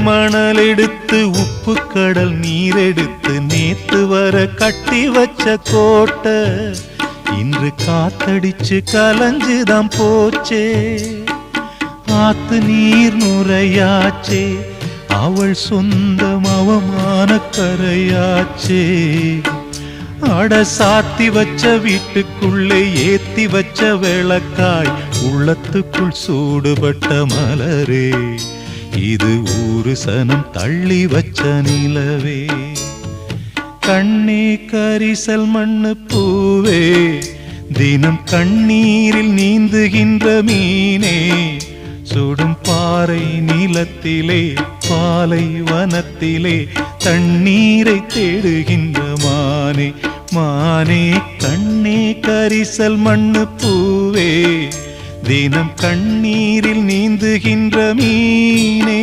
மணல் எடுத்து உப்பு கடல் நீர் எடுத்து நேத்து வர கட்டி வச்ச கோட்டை இன்று காத்தடிச்சு கலஞ்சுதான் போச்சே. ஆத்து நீர் நுரையாச்சே, அவள் சொந்தம் அவமான கரையாச்சே. அட சாத்தி வச்ச வீட்டுக்குள்ளே ஏத்தி வச்ச விளக்காய் உள்ளத்துக்குள் சூடுபட்ட மலரே, இது ஊரு சனம் தள்ளி வச்ச நிலவே. கண்ணே கரிசல் மண்ணு பூவே, தினம் கண்ணீரில் நீந்துகின்ற மீனே, சுடும் பாறை நிலத்திலே பாலை வனத்திலே தண்ணீரை தேடுகின்ற மானே. மானே கண்ணே கரிசல் மண்ணு பூவே, தினம் கண்ணீரில் நீந்துகின்ற மீனே.